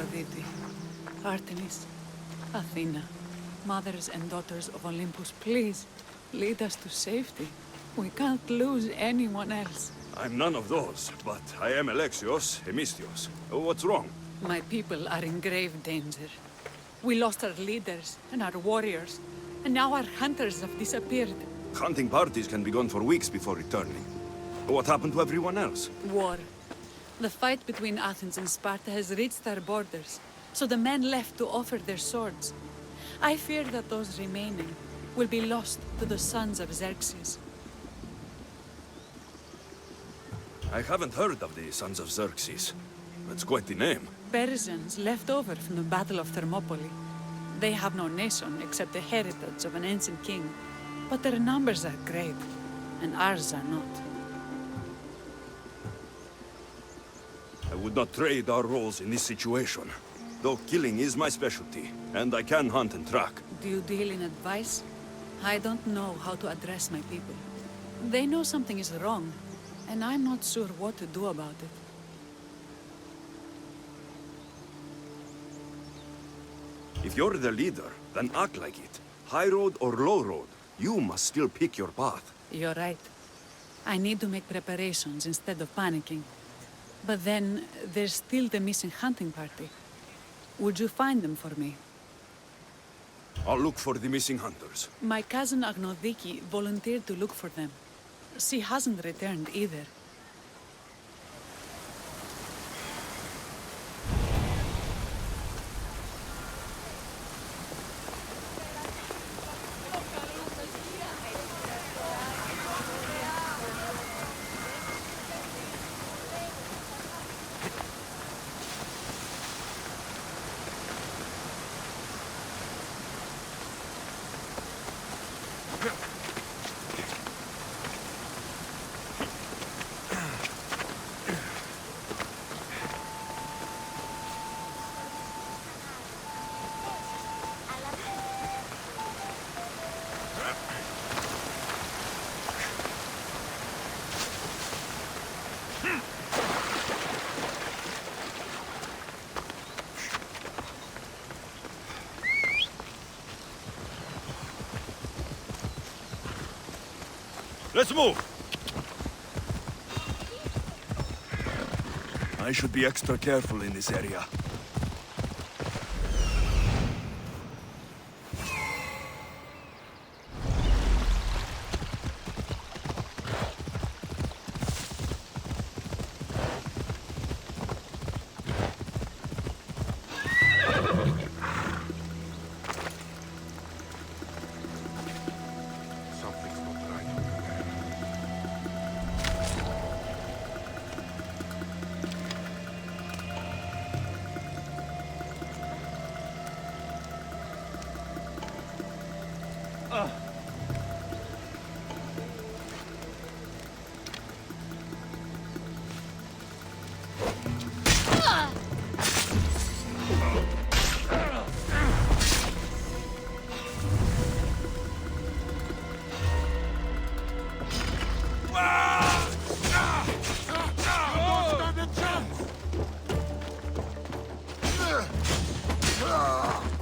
Aphrodite, Artemis, Athena, mothers and daughters of Olympus, please, lead us to safety. We can't lose anyone else. I'm none of those, but I am Alexios, Hemistios. What's wrong? My people are in grave danger. We lost our leaders and our warriors, and now our hunters have disappeared. Hunting parties can be gone for weeks before returning. What happened to everyone else? War. The fight between Athens and Sparta has reached our borders, so the men left to offer their swords. I fear that those remaining will be lost to the sons of Xerxes. I haven't heard of the Sons of Xerxes. That's quite the name. Persians left over from the Battle of Thermopylae. They have no nation except the heritage of an ancient king, but their numbers are great, and ours are not. I would not trade our roles in this situation. Though killing is my specialty, and I can hunt and track. Do you deal in advice? I don't know how to address my people. They know something is wrong, and I'm not sure what to do about it. If you're the leader, then act like it. High road or low road, you must still pick your path. You're right. I need to make preparations instead of panicking. But then, there's still the missing hunting party. Would you find them for me? I'll look for the missing hunters. My cousin Agnodiki volunteered to look for them. She hasn't returned either. Let's move! I should be extra careful in this area.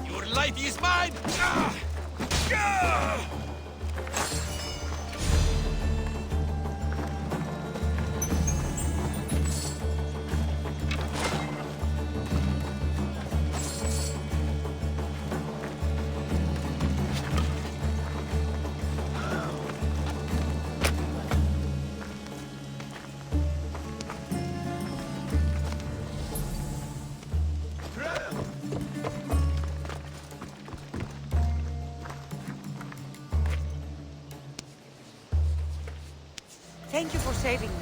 Your life is mine! Thank you for saving me.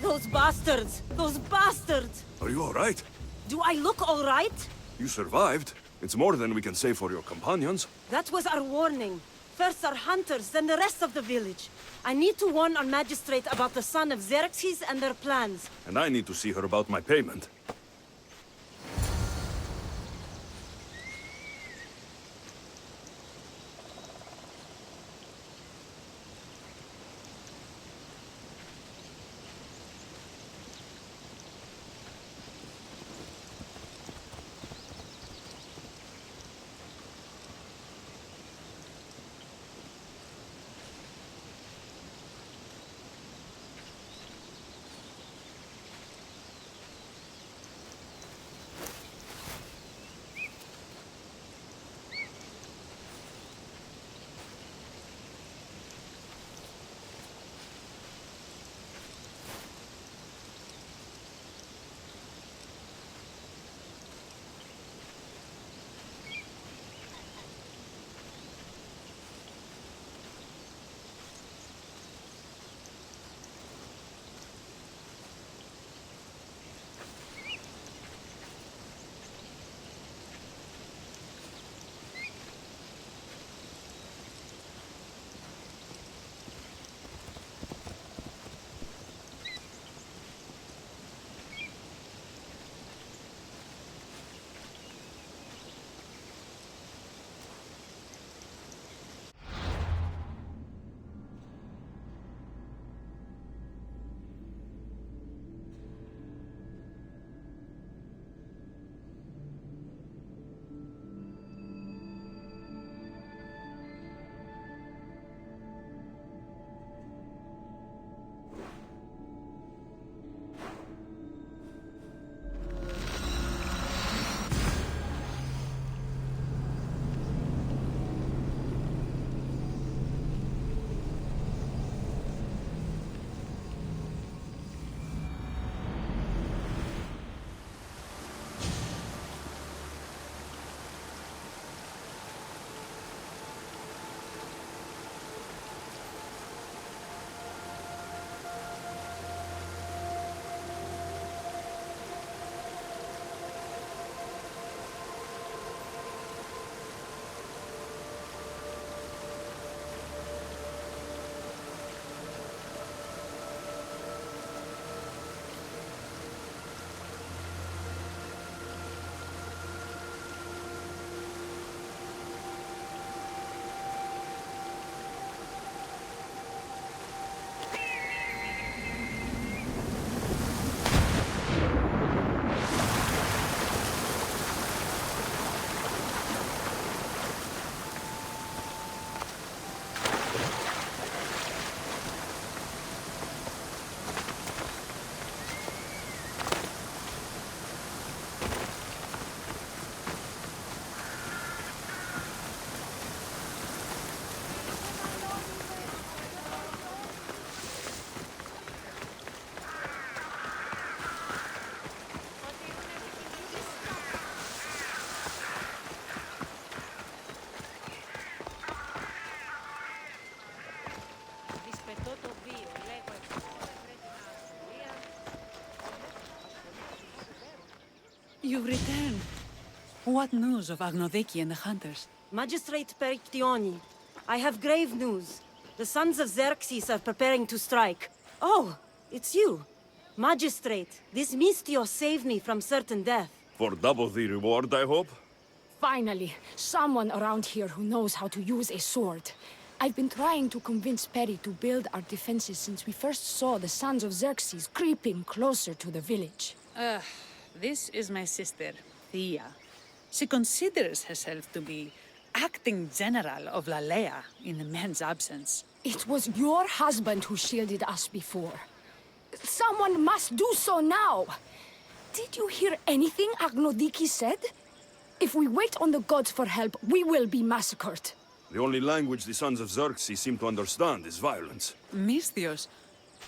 Those bastards! Those bastards! Are you all right? Do I look all right? You survived. It's more than we can say for your companions. That was our warning. First our hunters, then the rest of the village. I need to warn our magistrate about the son of Xerxes and their plans. And I need to see her about my payment. You've returned. What news of Agnodeki and the hunters? Magistrate Perictioni, I have grave news. The sons of Xerxes are preparing to strike. Oh, it's you. Magistrate, this Mistio saved me from certain death. For double the reward, I hope? Finally, someone around here who knows how to use a sword. I've been trying to convince Peri to build our defenses since we first saw the sons of Xerxes creeping closer to the village. This is my sister, Thea. She considers herself to be acting general of Lalea in the men's absence. It was your husband who shielded us before. Someone must do so now! Did you hear anything Agnodiki said? If we wait on the gods for help, we will be massacred. The only language the sons of Xerxes seem to understand is violence. Misthios,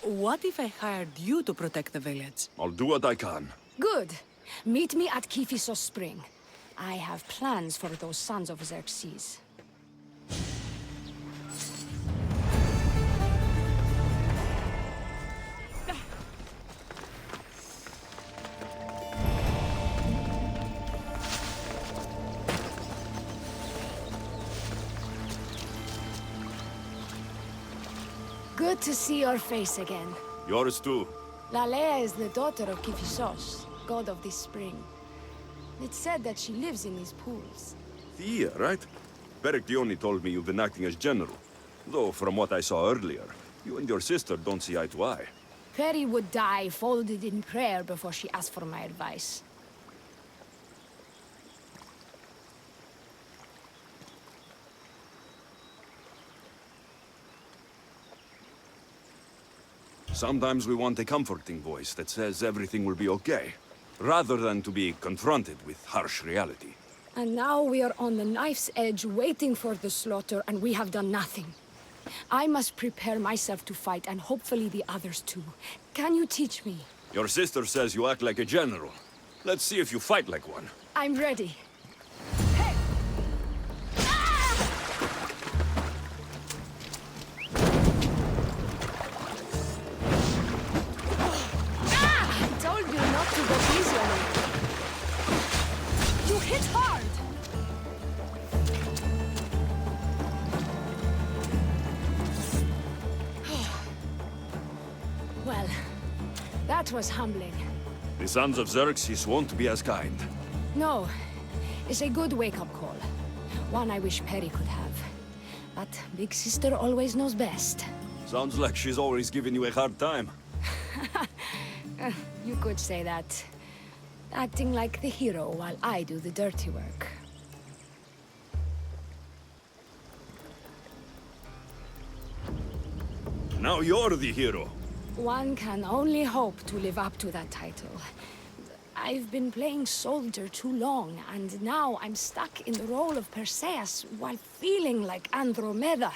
what if I hired you to protect the village? I'll do what I can. Good. Meet me at Kiphisos Spring. I have plans for those sons of Xerxes. Good to see your face again. Yours too. Lalea is the daughter of Kifisos, god of the spring. It's said that she lives in these pools. Thea, right? Berictioni told me you've been acting as general. Though, from what I saw earlier, you and your sister don't see eye to eye. Peri would die folded in prayer before she asked for my advice. Sometimes we want a comforting voice that says everything will be okay, rather than to be confronted with harsh reality. And now we are on the knife's edge waiting for the slaughter, and we have done nothing. I must prepare myself to fight, and hopefully the others too. Can you teach me? Your sister says you act like a general. Let's see if you fight like one. I'm ready. I told you not to go easy on me. You hit hard! Well, that was humbling. The sons of Xerxes won't be as kind. No, it's a good wake-up call. One I wish Peri could have. But Big Sister always knows best. Sounds like she's always giving you a hard time. You could say that. Acting like the hero while I do the dirty work. Now you're the hero. One can only hope to live up to that title. I've been playing soldier too long, and now I'm stuck in the role of Perseus while feeling like Andromeda.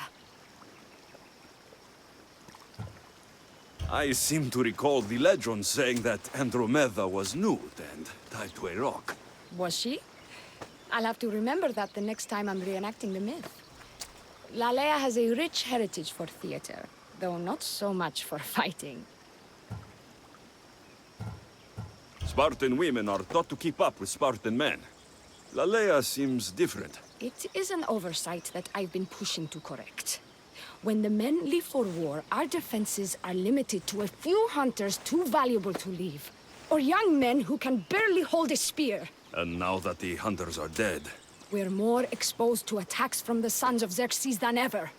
I seem to recall the legend saying that Andromeda was nude and tied to a rock. Was she? I'll have to remember that the next time I'm reenacting the myth. Lalea has a rich heritage for theater, though not so much for fighting. Spartan women are taught to keep up with Spartan men. Lalea seems different. It is an oversight that I've been pushing to correct. When the men leave for war, our defenses are limited to a few hunters too valuable to leave, or young men who can barely hold a spear. And now that the hunters are dead, We're more exposed to attacks from the sons of Xerxes than ever.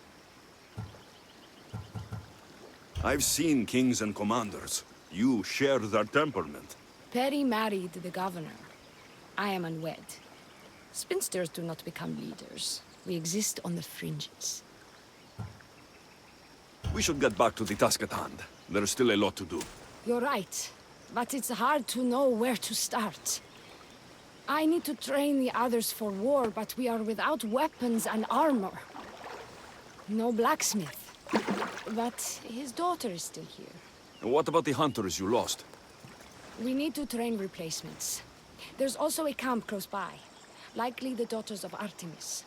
I've seen kings and commanders. You share their temperament. Peri married the governor. I am unwed. Spinsters do not become leaders. We exist on the fringes. We should get back to the task at hand. There's still a lot to do. You're right, but it's hard to know where to start. I need to train the others for war, but we are without weapons and armor. No blacksmith. But his daughter is still here. And what about the hunters you lost? We need to train replacements. There's also a camp close by. Likely the daughters of Artemis.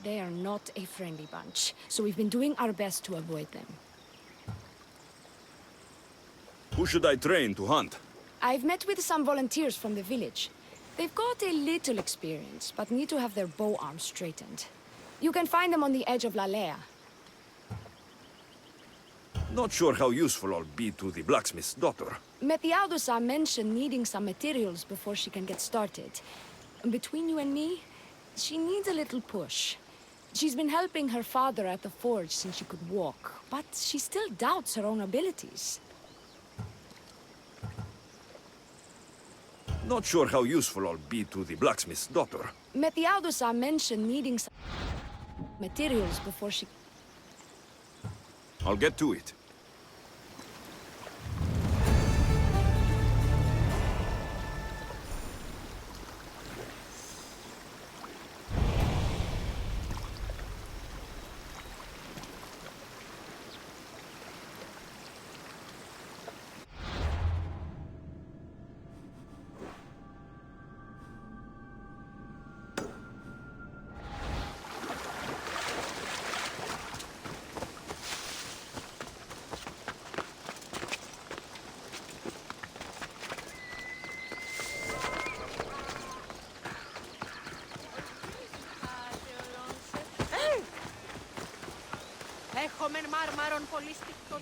They are not a friendly bunch, so we've been doing our best to avoid them. Who should I train to hunt? I've met with some volunteers from the village. They've got a little experience, but need to have their bow arms straightened. You can find them on the edge of Lalea. Not sure how useful I'll be to the blacksmith's daughter. Methialdusa mentioned needing some materials before she can get started. Between you and me, she needs a little push. She's been helping her father at the forge since she could walk, but she still doubts her own abilities. Not sure how useful I'll be to the blacksmith's daughter. Methialdusa mentioned needing some materials before she... I'll get to it.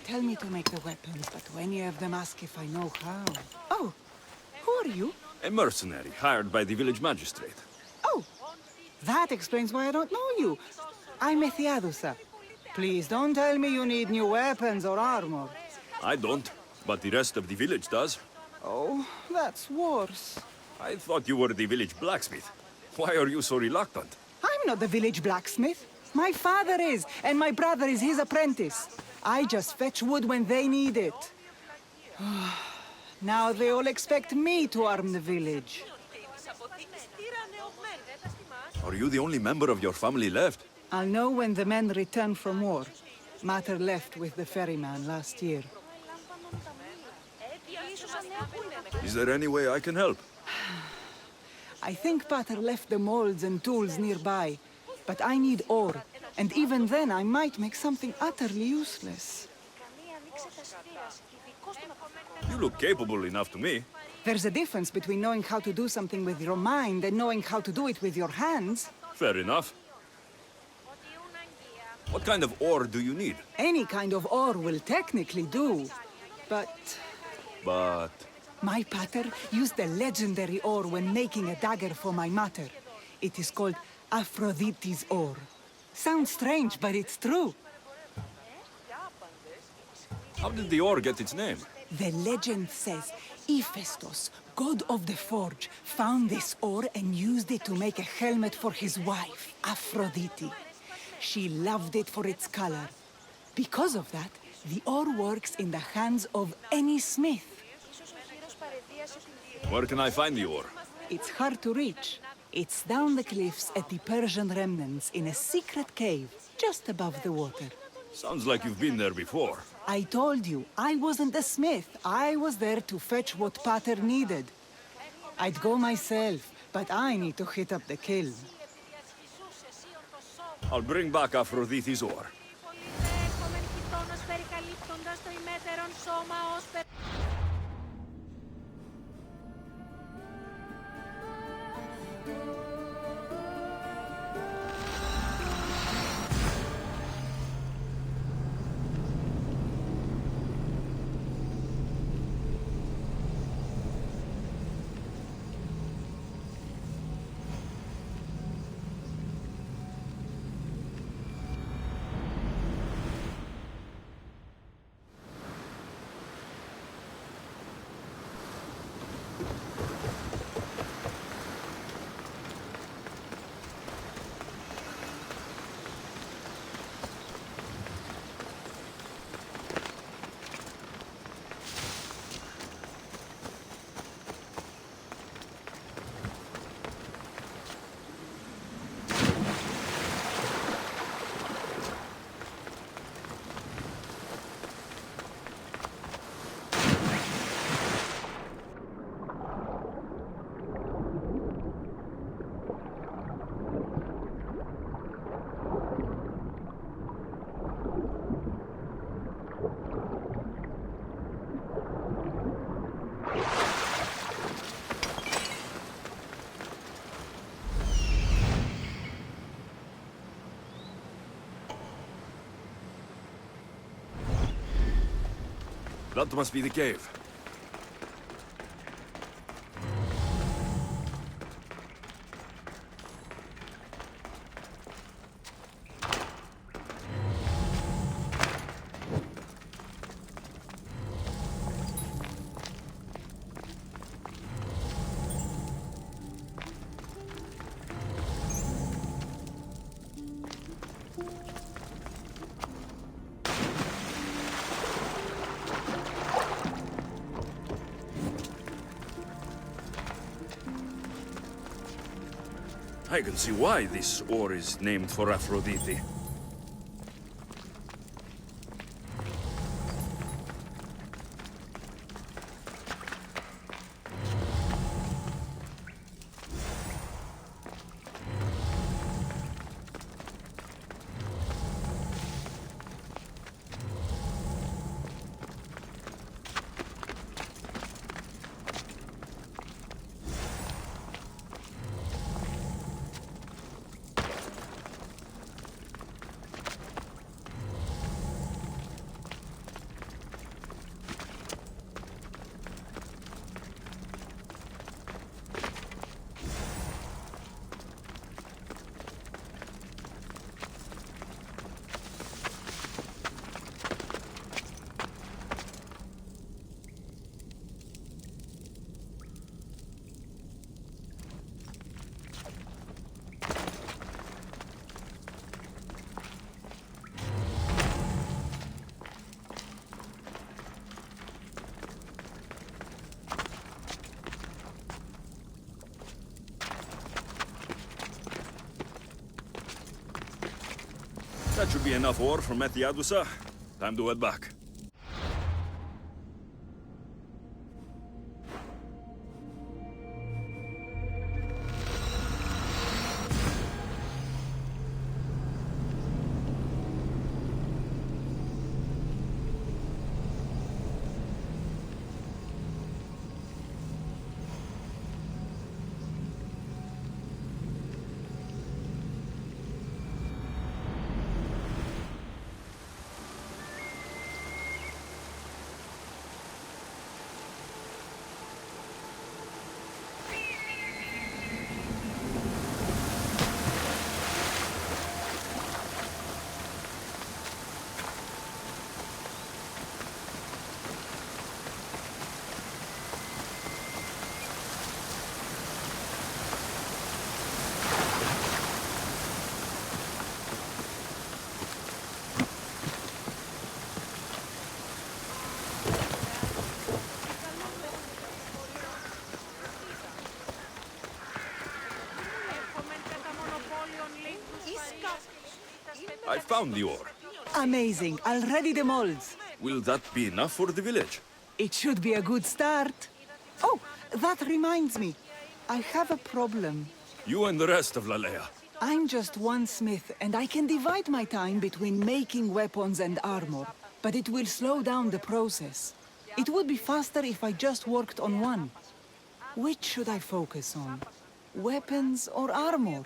Tell me to make the weapons, but do any of them ask if I know how? Oh, who are you? A mercenary hired by the village magistrate. Oh, that explains why I don't know you. I'm Ethiadusa. Please don't tell me you need new weapons or armor. I don't, but the rest of the village does. Oh, that's worse. I thought you were the village blacksmith. Why are you so reluctant? I'm not the village blacksmith. My father is, and my brother is his apprentice. I just fetch wood when they need it. Now they all expect me to arm the village. Are you the only member of your family left? I'll know when the men return from war. Mater left with the ferryman last year. Is there any way I can help? I think Pater left the molds and tools nearby, but I need ore, and even then I might make something utterly useless. You look capable enough to me. There's a difference between knowing how to do something with your mind and knowing how to do it with your hands. Fair enough. What kind of ore do you need? Any kind of ore will technically do, but But... my pater used the legendary ore when making a dagger for my mater. It is called Aphrodite's ore. Sounds strange, but it's true. how did the ore get its name? The legend says Hephaestus, god of the forge, found this ore and used it to make a helmet for his wife, Aphrodite. She loved it for its color. Because of that, the ore works in the hands of any smith. Where can I find the ore? It's hard to reach. It's down the cliffs at the Persian remnants in a secret cave, just above the water. Sounds like you've been there before. I told you, I wasn't the smith. I was there to fetch what Pater needed. I'd go myself, but I need to hit up the kiln. I'll bring back Aphrodite's ore. That must be the cave. I can see why this ore is named for Aphrodite. That should be enough ore from Methiadusa. Time to head back. I found the ore. Amazing. I'll ready the molds. Will that be enough for the village? It should be a good start. Oh, that reminds me. I have a problem. You and the rest of Lalea. I'm just one smith, and I can divide my time between making weapons and armor. But it will slow down the process. It would be faster if I just worked on one. Which should I focus on? Weapons or armor?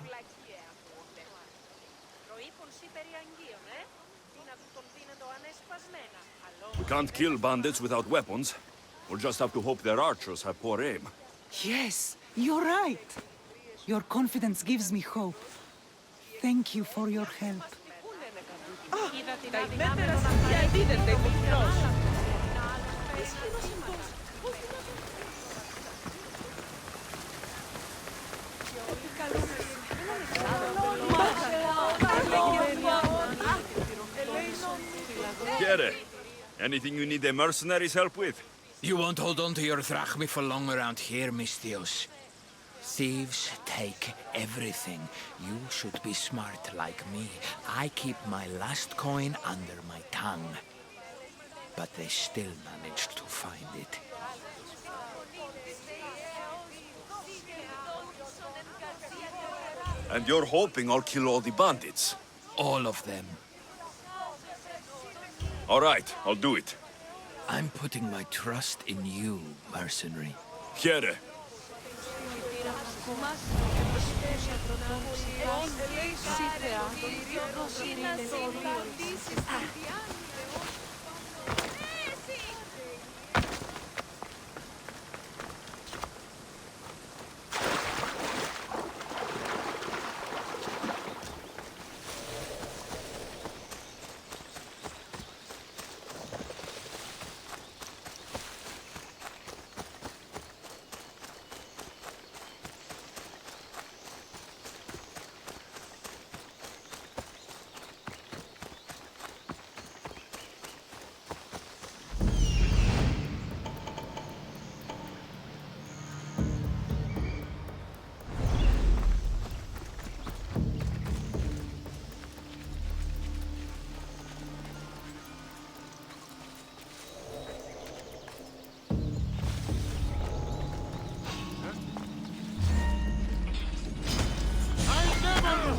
We can't kill bandits without weapons. We'll just have to hope their archers have poor aim. Yes, you're right. Your confidence gives me hope. Thank you for your help. Kere, anything you need a mercenary's help with? You won't hold on to your drachmi for long around here, Mistios. Thieves take everything. You should be smart like me. I keep my last coin under my tongue. But they still managed to find it. And you're hoping I'll kill all the bandits? All of them. All right, I'll do it. I'm putting my trust in you, mercenary. Kere.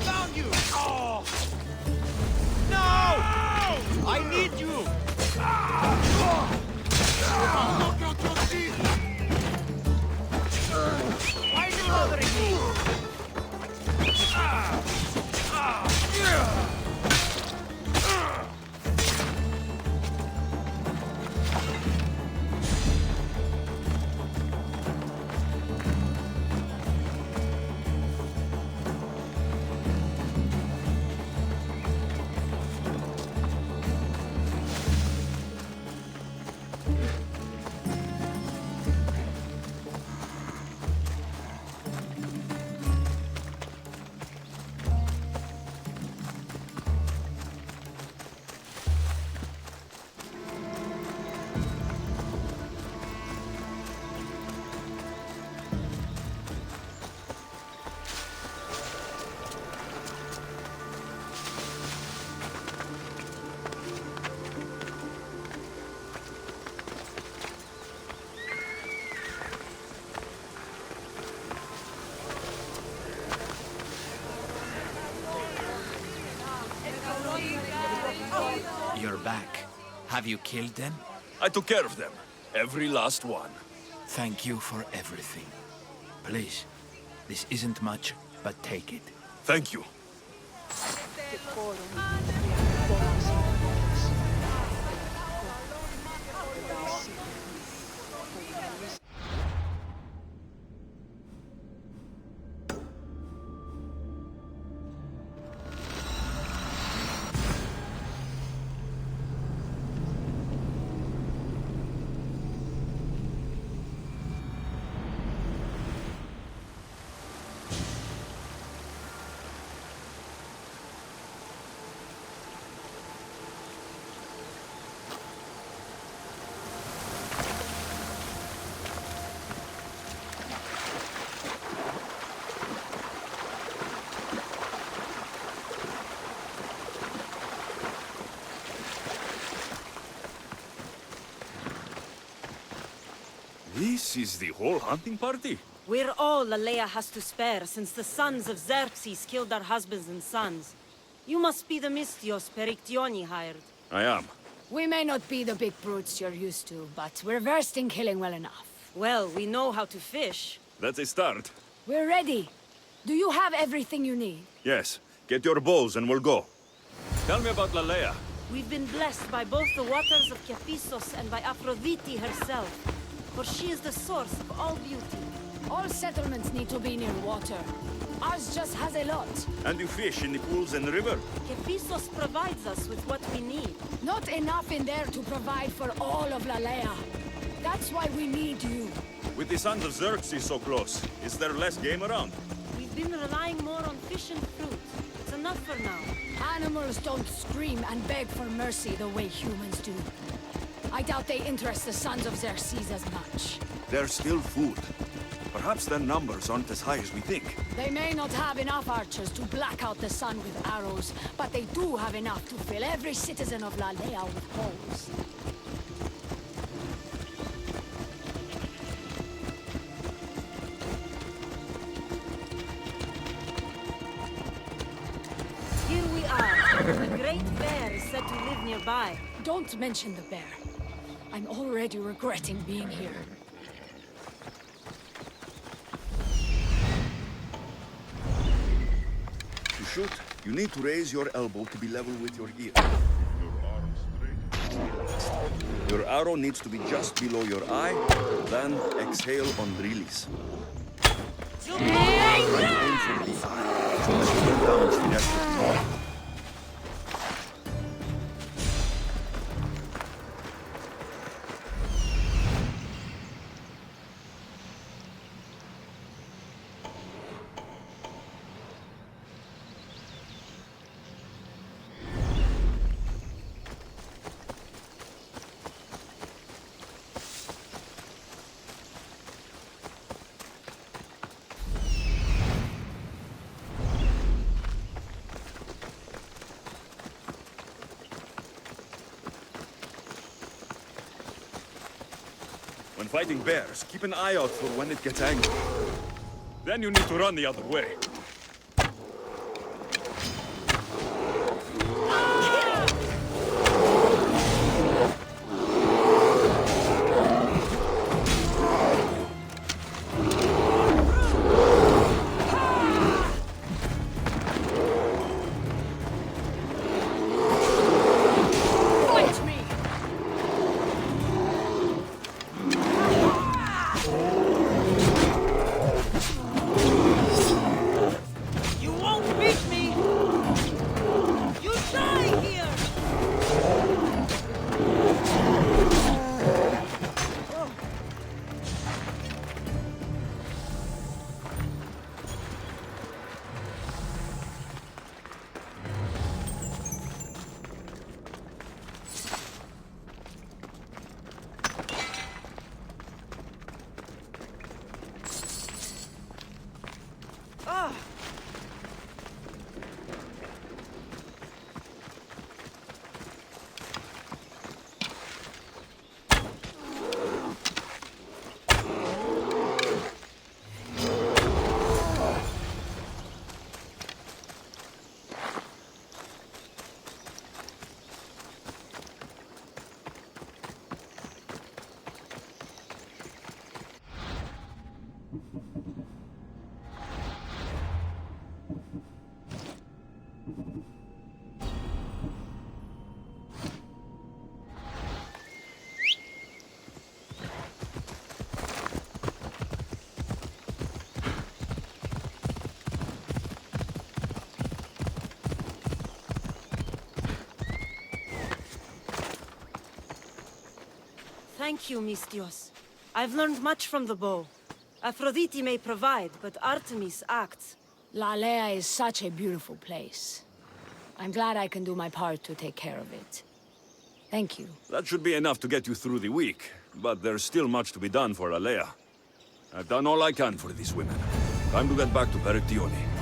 Found you! Oh! No! I need you! Look out your teeth! Why are you bothering me? You're back. Have you killed them? I took care of them. Every last one. Thank you for everything. Please, this isn't much, but take it. Thank you. This is the whole hunting party? We're all Lalea has to spare since the sons of Xerxes killed our husbands and sons. You must be the Mystios Perictioni hired. I am. We may not be the big brutes you're used to, but we're versed in killing well enough. Well, we know how to fish. That's a start. We're ready. Do you have everything you need? Yes. Get your bows and we'll go. Tell me about Lalea. We've been blessed by both the waters of Kephissos and by Aphrodite herself. For she is the source of all beauty. All settlements need to be near water. Ours just has a lot. And you fish in the pools and the river? Kephissos provides us with what we need. Not enough in there to provide for all of Lalea. That's why we need you. With the sons of Xerxes so close, is there less game around? We've been relying more on fish and fruit. It's enough for now. Animals don't scream and beg for mercy the way humans do. I doubt they interest the sons of Xerxes as much. There's still food. Perhaps their numbers aren't as high as we think. They may not have enough archers to black out the sun with arrows, but they do have enough to fill every citizen of Lalea with holes. Here we are. A great bear is said to live nearby. Don't mention the bear. I'm already regretting being here. To shoot, you need to raise your elbow to be level with your ear. Your arrow needs to be just below your eye, then exhale on release. And aim for the eye, so that you can damage the rest of the body. When fighting bears, keep an eye out for when it gets angry. Then you need to run the other way. Thank you, Mistios. I've learned much from the bow. Aphrodite may provide, but Artemis acts. Lalea is such a beautiful place. I'm glad I can do my part to take care of it. Thank you. That should be enough to get you through the week, but there's still much to be done for Alea. I've done all I can for these women. Time to get back to Perictione.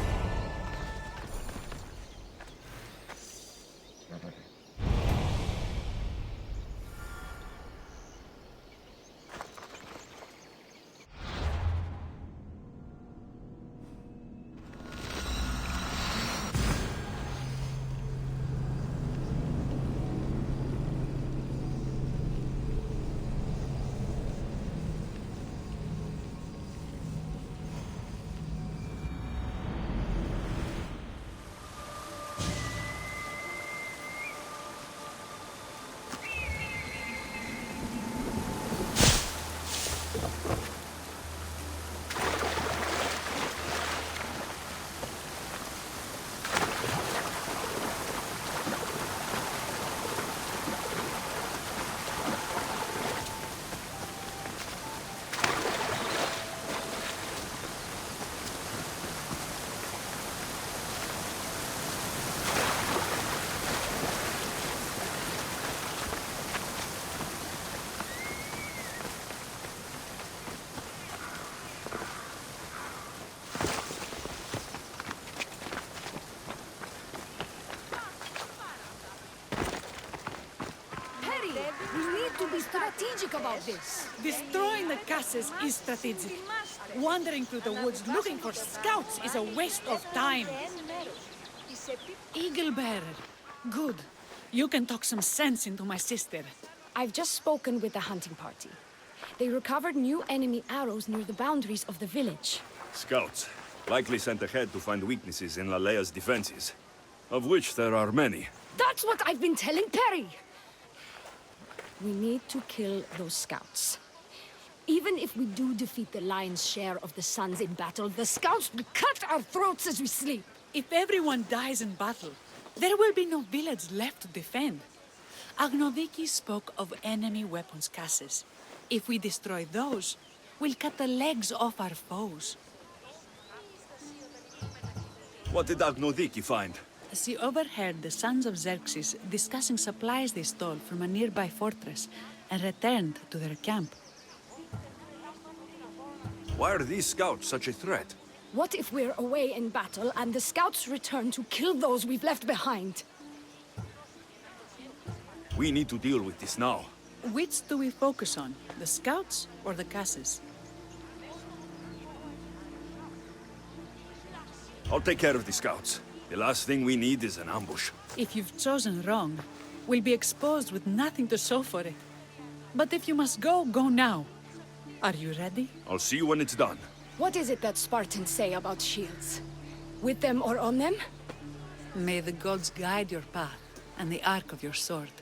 We need to be strategic about this. Destroying the castles is strategic. Wandering through the woods looking for scouts is a waste of time. Eagle Bearer. Good. You can talk some sense into my sister. I've just spoken with the hunting party. They recovered new enemy arrows near the boundaries of the village. Scouts, likely sent ahead to find weaknesses in Lalea's defenses, of which there are many. That's what I've been telling Perry! We need to kill those scouts. Even if we do defeat the lion's share of the sons in battle, the scouts will cut our throats as we sleep. If everyone dies in battle, there will be no village left to defend. Agnodiki spoke of enemy weapons cases. If we destroy those, we'll cut the legs off our foes. What did Agnodiki find? She overheard the sons of Xerxes discussing supplies they stole from a nearby fortress and returned to their camp. Why are these scouts such a threat? What if we're away in battle and the scouts return to kill those we've left behind? We need to deal with this now. Which do we focus on, the scouts or the casses? I'll take care of the scouts. The last thing we need is an ambush. If you've chosen wrong, we'll be exposed with nothing to show for it. But if you must go, go now. Are you ready? I'll see you when it's done. What is it that Spartans say about shields? With them or on them? May the gods guide your path and the arc of your sword.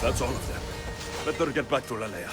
That's all of them. Better get back to Lalea.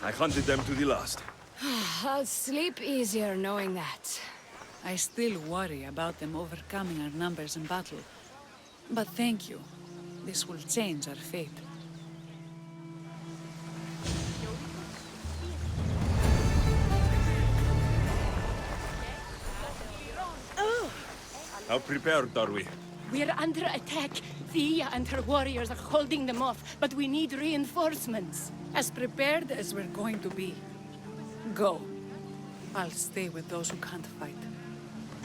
I hunted them to the last. I'll sleep easier knowing that. I still worry about them overcoming our numbers in battle. But thank you. This will change our fate. How prepared are we? We're under attack. Thea and her warriors are holding them off, but we need reinforcements. As prepared as we're going to be. Go. I'll stay with those who can't fight.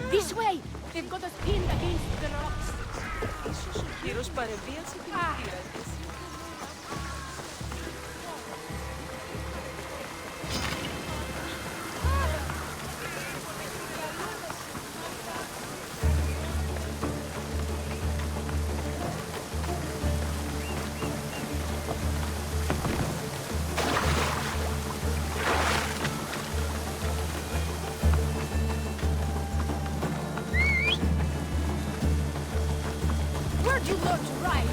This way! They've got us pinned against the rocks. Where'd you learn to ride?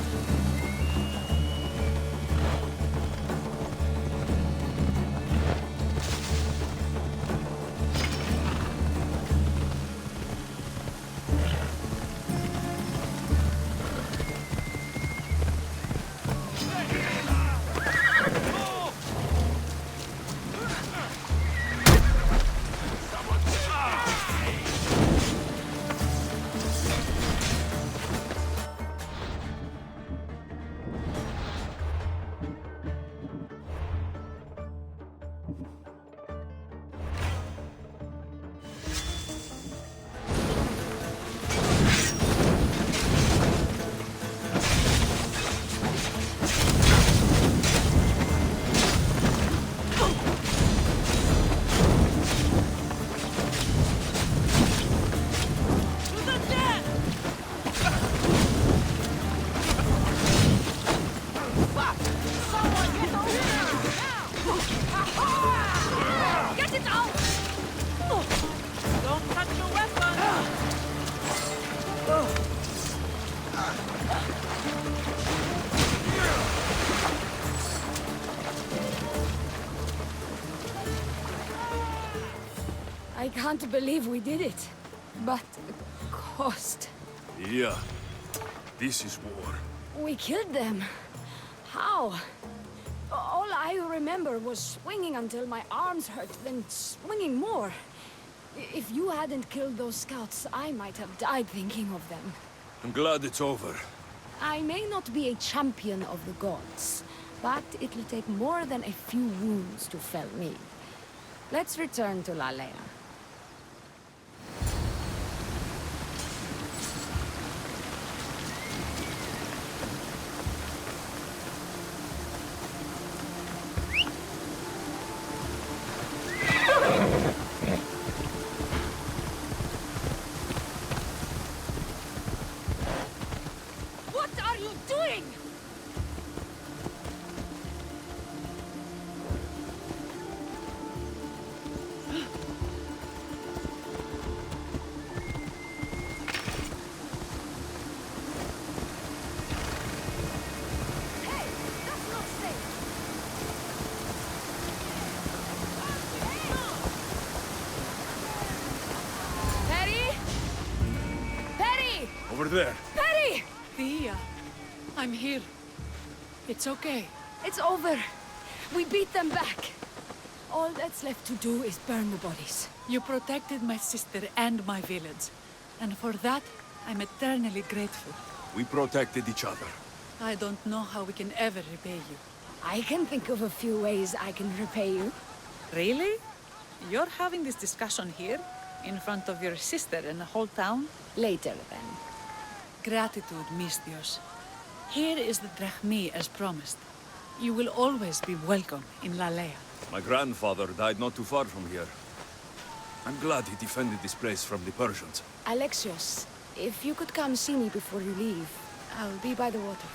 I can't believe we did it. But cost. Yeah. This is war. We killed them. How? All I remember was swinging until my arms hurt, then swinging more. If you hadn't killed those scouts, I might have died thinking of them. I'm glad it's over. I may not be a champion of the gods, but it'll take more than a few wounds to fell me. Let's return to Lalea. What are you doing? Over there. Perry! Thea, I'm here. It's okay. It's over. We beat them back. All that's left to do is burn the bodies. You protected my sister and my village. And for that, I'm eternally grateful. We protected each other. I don't know how we can ever repay you. I can think of a few ways I can repay you. Really? You're having this discussion here? In front of your sister and the whole town? Later, then. Gratitude, Mistios. Here is the drachmi as promised. You will always be welcome in Lalea. My grandfather died not too far from here. I'm glad he defended this place from the Persians. Alexios, if you could come see me before you leave, I'll be by the water.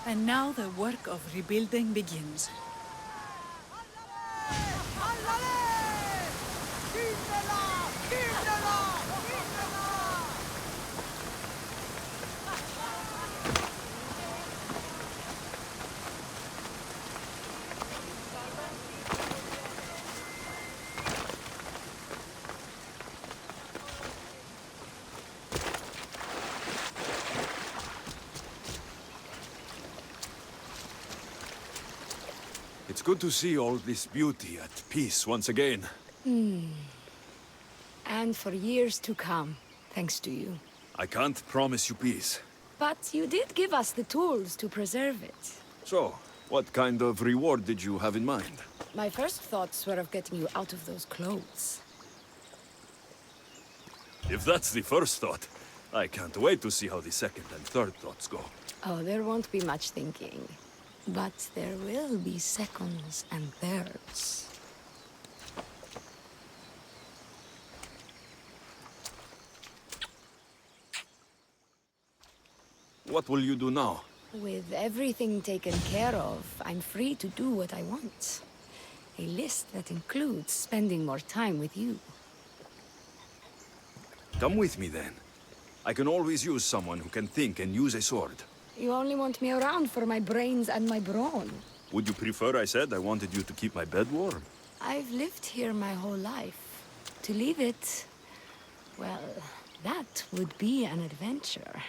And now the work of rebuilding begins. It's good to see all this beauty at peace once again. And for years to come, thanks to you. I can't promise you peace. But you did give us the tools to preserve it. So, what kind of reward did you have in mind? My first thoughts were of getting you out of those clothes. If that's the first thought, I can't wait to see how the second and third thoughts go. Oh, there won't be much thinking. But there will be seconds and thirds. What will you do now? With everything taken care of, I'm free to do what I want. A list that includes spending more time with you. Come with me then. I can always use someone who can think and use a sword. You only want me around for my brains and my brawn. Would you prefer I said I wanted you to keep my bed warm? I've lived here my whole life. To leave it, well, that would be an adventure.